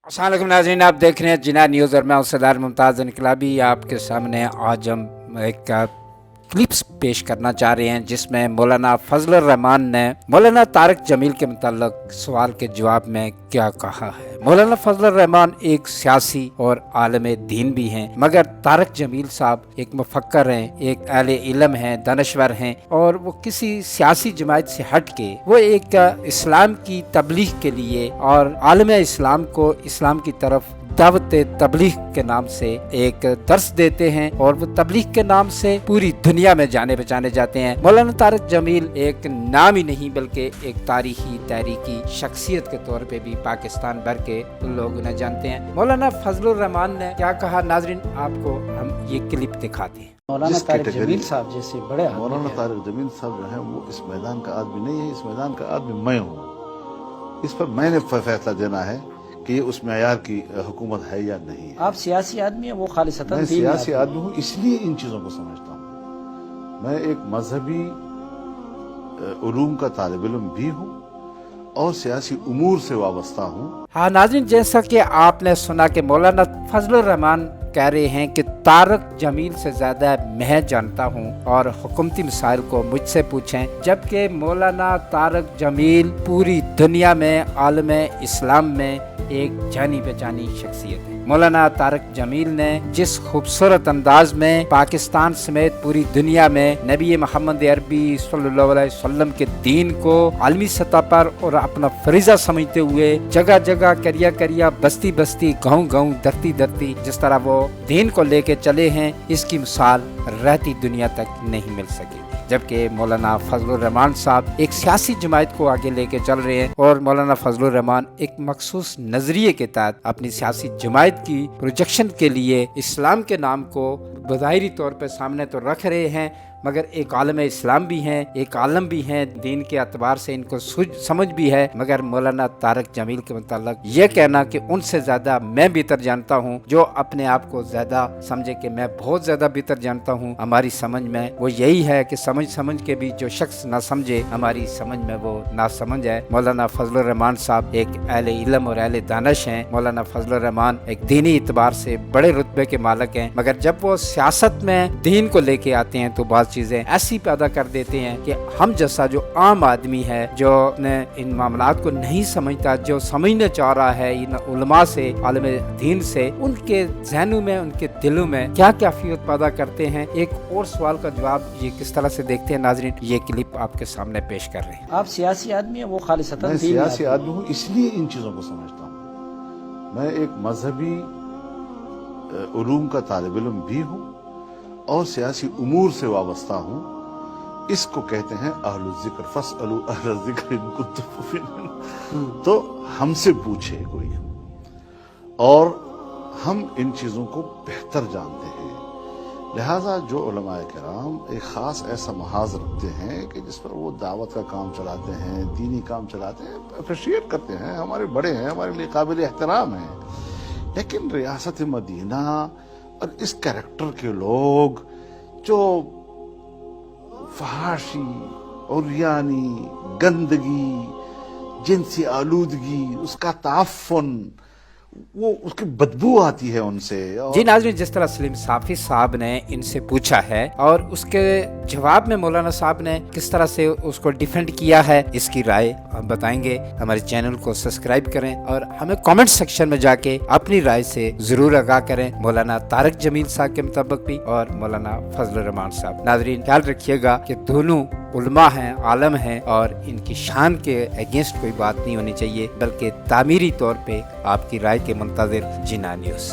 अस्सलाम वालेकुम नाज़रीन, आप देख रहे हैं जिना न्यूज़ और मैं सरदार मुमताज़ इनकलाबी आपके सामने आज हम एक क्लिप्स पेश करना चाह रहे हैं जिसमें मौलाना फजलुर रहमान ने मौलाना तारिक जमील के मुताल्लिक सवाल के जवाब में क्या कहा है। मौलाना फजलुर रहमान एक सियासी और आलम दीन भी हैं, मगर तारिक जमील साहब एक मुफक्कर हैं, एक अहले इल्म हैं, दानश्वर हैं और वो किसी सियासी जमात से हट के वो एक इस्लाम की तबलीग के लिए और आलम इस्लाम को इस्लाम की तरफ दावत तबलीग के नाम से एक दर्स देते हैं और वो तबलीग के नाम से पूरी दुनिया में जाने पहचाने जाते हैं। मौलाना तारिक जमील एक नाम ही नहीं बल्कि एक तारीखी तहरीकी शख्सियत के तौर पे भी पाकिस्तान भर के लोग उन्हें जानते हैं। मौलाना फजलुर रहमान ने क्या कहा, नाजरीन आपको हम ये क्लिप दिखाते हैं। मौलाना तारिक जमील साहब जैसे बड़े मौलाना तारिक जमील साहब जो है वो इस मैदान का आदमी नहीं है, इस मैदान का आदमी मैं हूँ। इस पर मैंने फैसला देना है कि उस मेयार की हुकूमत है या नहीं है। आप सियासी आदमी हैं, वो खालिसतन मैं सियासी आदमी हूँ, इसलिए इन चीज़ों को समझता हूँ। मैं एक मजहबी उलूम का तालिब इल्म भी हूँ और सियासी उमूर से वाबस्ता हूँ। हाँ नाज़रीन, जैसा कि आपने सुना कि मौलाना फजलुर रहमान कह रहे हैं कि तारिक जमील से ज्यादा मैं जानता हूं और हुकूमती मसाइल को मुझसे पूछें, जबकि मौलाना तारिक जमील पूरी दुनिया में आलम इस्लाम में एक जानी पहचानी शख्सियत है। मौलाना तारिक जमील ने जिस खूबसूरत अंदाज में पाकिस्तान समेत पूरी दुनिया में नबी मोहम्मद अरबी सल्लल्लाहु अलैहि वसल्लम के दीन को आलमी सतह पर और अपना फरीजा समझते हुए जगह जगह करिया करिया बस्ती बस्ती गाँव गाँव धरती धरती जिस तरह वो दीन को लेके चले हैं, इसकी मिसाल रहती दुनिया तक नहीं मिल सकेगी। जबकि मौलाना फजलुर रहमान साहब एक सियासी जमात को आगे लेके चल रहे हैं और मौलाना फजलुर रहमान एक मखसूस नजरिए के तहत अपनी सियासी जमात की प्रोजेक्शन के लिए इस्लाम के नाम को बज़ाहिरी तौर पर सामने तो रख रहे हैं, मगर एक आलम इस्लाम भी हैं, एक आलम भी हैं, दीन के अतबार से इनको समझ भी है। मगर मौलाना तारिक जमील के मुताल्लिक ये कहना कि उनसे ज्यादा मैं बेहतर जानता हूँ, जो अपने आप को ज्यादा समझे कि मैं बहुत ज्यादा बेहतर जानता हूँ, हमारी समझ में वो यही है कि समझ के भी जो शख्स ना समझे, हमारी समझ में वो ना समझ है। मौलाना फजलुर रहमान साहब एक अहले इल्म और अहले दानिश हैं। मौलाना फजलुर रहमान एक दीनी इतबार से बड़े रुतबे के मालिक हैं, मगर जब वो सियासत में दीन को लेके आते हैं तो बात चीजें ऐसी पैदा कर देते हैं कि हम जैसा जो आम आदमी है, जो इन मामलात को नहीं समझता, जो समझना चाह रहा है इन उलमा से, आलम दीन से, उनके ज़हनों में, उनके दिलों में क्या कैफियत पैदा करते हैं। एक और सवाल का जवाब ये किस तरह से देखते हैं नाजरीन, ये क्लिप आपके सामने पेश कर रहे हैं। आप सियासी आदमी हैं, वो खालिसतन मैं सियासी आदमी हूँ, इसलिए इन चीज़ों को समझता हूँ। मैं एक मजहबी उलूम का तालिब इल्म भी हूँ और सियासी उमूर से वाबस्ता हूँ। इसको कहते हैं अहलुल ज़िक्र, फस्अलू अहलल ज़िक्र इन कुंतुम मुफ़िन। तो हमसे पूछे कोई, और हम इन चीज़ों को बेहतर जानते हैं। लिहाजा जो उलमाए किराम एक ख़ास ऐसा महाज रखते हैं कि जिस पर वो दावत का काम चलाते हैं, दीनी काम चलाते हैं, अप्रिशिएट करते हैं, हमारे बड़े हैं, हमारे लिए काबिल एहतराम हैं। लेकिन रियासत मदीना और इस कैरेक्टर के लोग जो फहाशी और यानी गंदगी, जिनसी आलूदगी, उसका ताफ़ुन, वो उसकी बदबू आती है उनसे। जी नाज़रीन, जिस तरह सलीम साफी साहब ने इनसे पूछा है और उसके जवाब में मौलाना साहब ने किस तरह से उसको डिफेंड किया है, इसकी राय हम बताएंगे। हमारे चैनल को सब्सक्राइब करें और हमें कमेंट सेक्शन में जाके अपनी राय से जरूर आगाह करें, मौलाना तारिक जमील साहब के मुताबिक भी और मौलाना फजलुर रहमान साहब। नाज़रीन ख्याल रखिएगा कि दोनों उलमा हैं, आलम हैं और इनकी शान के अगेंस्ट कोई बात नहीं होनी चाहिए, बल्कि तामीरी तौर पे आपकी राय के मुंतज़िर जिना न्यूज़।